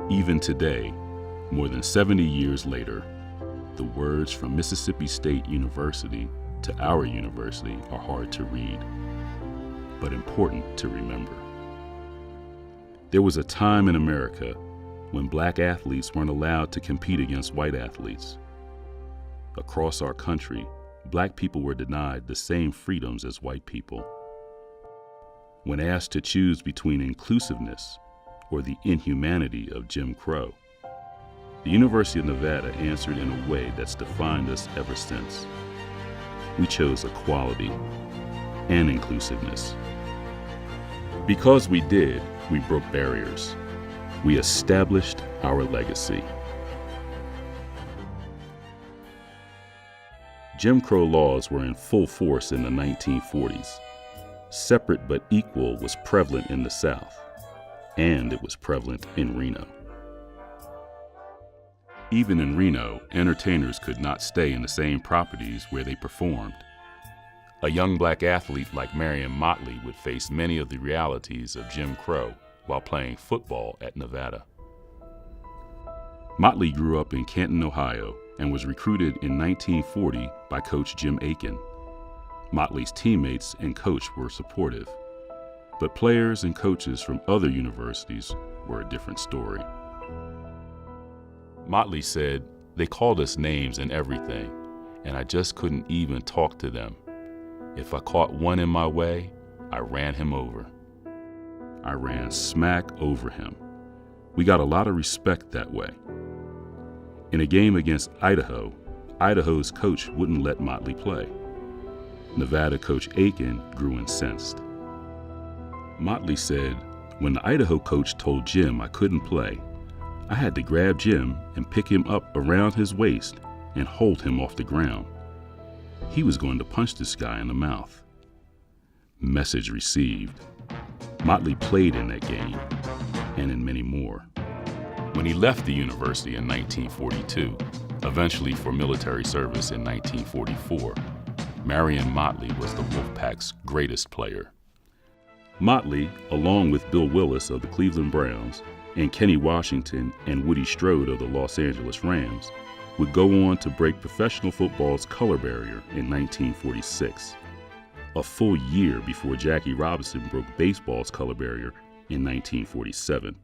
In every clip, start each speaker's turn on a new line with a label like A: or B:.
A: Even today, more than 70 years later, the words from Mississippi State University to our university are hard to read, but important to remember. There was a time in America when black athletes weren't allowed to compete against white athletes. Across our country, black people were denied the same freedoms as white people. When asked to choose between inclusiveness or the inhumanity of Jim Crow, the University of Nevada answered in a way that's defined us ever since. We chose equality and inclusiveness. Because we did, we broke barriers. We established our legacy. Jim Crow laws were in full force in the 1940s. Separate but equal was prevalent in the South, and it was prevalent in Reno. Even in Reno, entertainers could not stay in the same properties where they performed. A young black athlete like Marion Motley would face many of the realities of Jim Crow while playing football at Nevada. Motley grew up in Canton, Ohio, and was recruited in 1940 by Coach Jim Aiken. Motley's teammates and coach were supportive, but players and coaches from other universities were a different story. Motley said, "They called us names and everything, and I just couldn't even talk to them. If I caught one in my way, I ran him over. I ran smack over him. We got a lot of respect that way." In a game against Idaho, Idaho's coach wouldn't let Motley play. Nevada coach Aiken grew incensed. Motley said, "When the Idaho coach told Jim I couldn't play, I had to grab Jim and pick him up around his waist and hold him off the ground. He was going to punch this guy in the mouth." Message received. Motley played in that game and in many more. When he left the university in 1942, eventually for military service in 1944, Marion Motley was the Wolfpack's greatest player. Motley, along with Bill Willis of the Cleveland Browns and Kenny Washington and Woody Strode of the Los Angeles Rams, would go on to break professional football's color barrier in 1946, a full year before Jackie Robinson broke baseball's color barrier in 1947.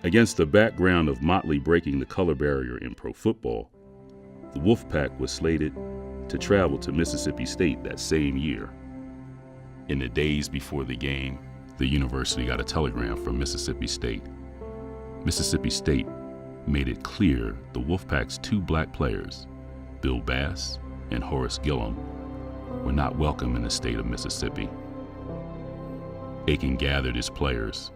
A: Against the background of Motley breaking the color barrier in pro football, the Wolfpack was slated to travel to Mississippi State that same year. In the days before the game, the university got a telegram from Mississippi State. Mississippi State made it clear the Wolfpack's two black players, Bill Bass and Horace Gillum, were not welcome in the state of Mississippi. Aiken gathered his players.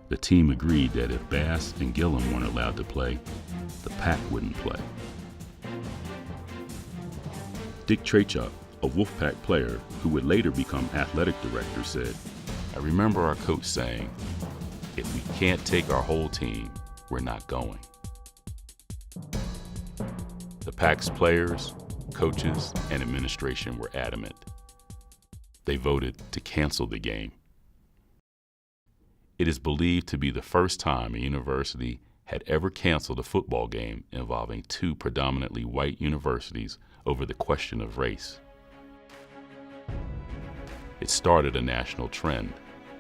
A: The team agreed that if Bass and Gillum weren't allowed to play, the Pack wouldn't play. Dick Trachuk, a Wolfpack player who would later become athletic director, said, "I remember our coach saying, 'If we can't take our whole team, we're not going.'" The Pack's players, coaches, and administration were adamant. They voted to cancel the game. It is believed to be the first time a university had ever canceled a football game involving two predominantly white universities over the question of race. It started a national trend.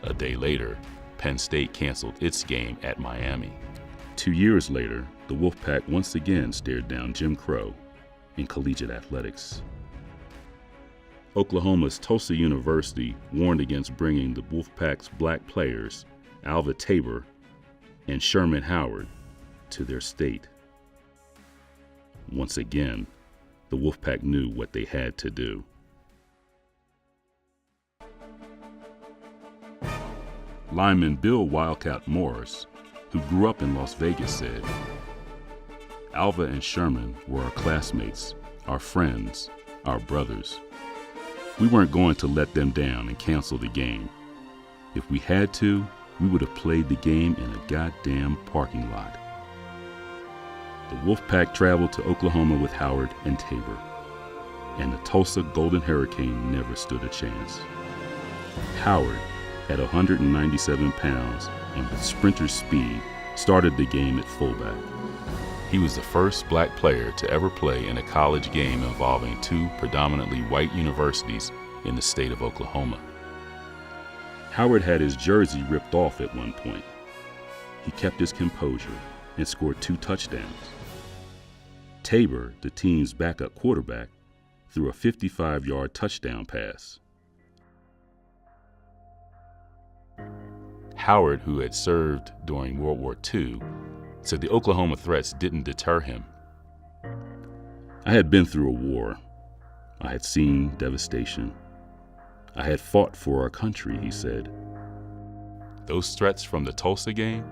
A: A day later, Penn State canceled its game at Miami. 2 years later, the Wolfpack once again stared down Jim Crow in collegiate athletics. Oklahoma's Tulsa University warned against bringing the Wolfpack's black players, Alva Tabor and Sherman Howard, to their state. Once again, the Wolfpack knew what they had to do. Lineman Bill Wildcat Morris, who grew up in Las Vegas, said, "Alva and Sherman were our classmates, our friends, our brothers. We weren't going to let them down and cancel the game. If we had to, we would have played the game in a goddamn parking lot." The Wolfpack traveled to Oklahoma with Howard and Tabor, and the Tulsa Golden Hurricane never stood a chance. Howard, at 197 pounds and with sprinter speed, started the game at fullback. He was the first black player to ever play in a college game involving two predominantly white universities in the state of Oklahoma. Howard had his jersey ripped off at one point. He kept his composure and scored 2 touchdowns. Tabor, the team's backup quarterback, threw a 55-yard touchdown pass. Howard, who had served during World War II, said the Oklahoma threats didn't deter him. I had been through a war. I had seen devastation. I had fought for our country, he said. Those threats from the Tulsa game?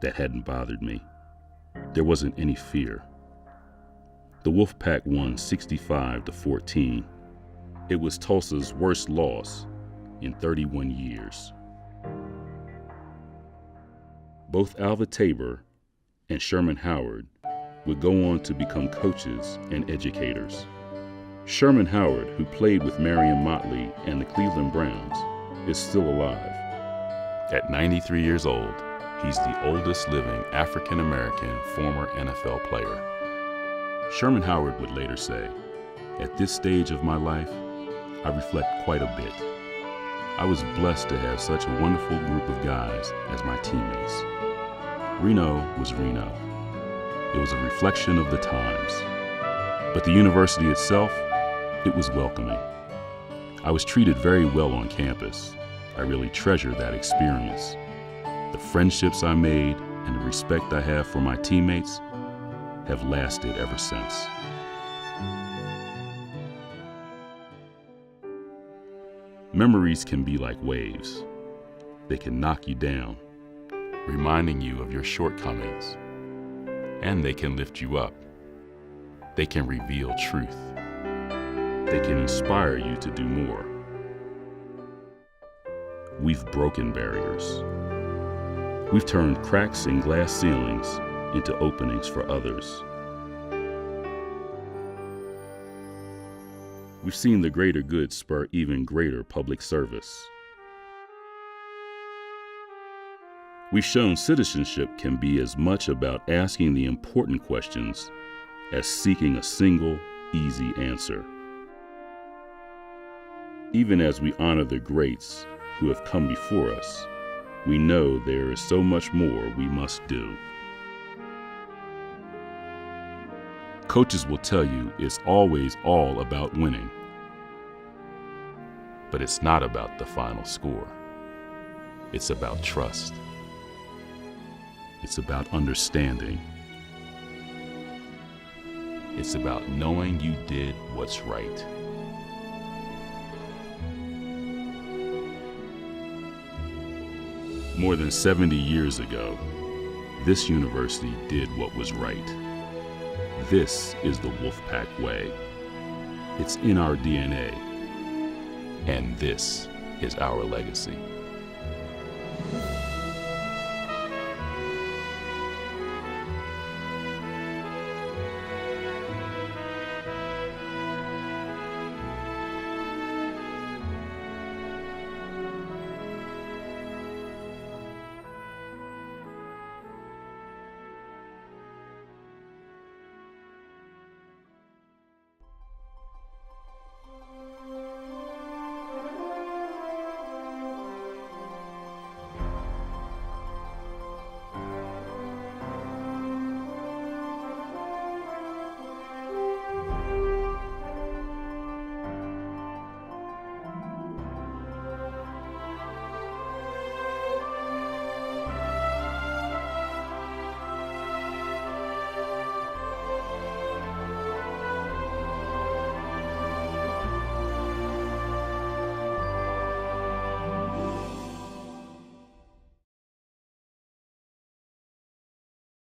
A: That hadn't bothered me. There wasn't any fear. The Wolfpack won 65-14. It was Tulsa's worst loss in 31 years. Both Alva Tabor and Sherman Howard would go on to become coaches and educators. Sherman Howard, who played with Marion Motley and the Cleveland Browns, is still alive. At 93 years old, he's the oldest living African-American former NFL player. Sherman Howard would later say, "At this stage of my life, I reflect quite a bit. I was blessed to have such a wonderful group of guys as my teammates. Reno was Reno. It was a reflection of the times. But the university itself, it was welcoming. I was treated very well on campus. I really treasure that experience. The friendships I made and the respect I have for my teammates have lasted ever since." Memories can be like waves. They can knock you down, reminding you of your shortcomings, and they can lift you up. They can reveal truth. They can inspire you to do more. We've broken barriers. We've turned cracks in glass ceilings into openings for others. We've seen the greater good spur even greater public service. We've shown citizenship can be as much about asking the important questions as seeking a single, easy answer. Even as we honor the greats who have come before us, we know there is so much more we must do. Coaches will tell you it's always all about winning. But it's not about the final score. It's about trust. It's about understanding. It's about knowing you did what's right. More than 70 years ago, this university did what was right. This is the Wolfpack way. It's in our DNA. And this is our legacy.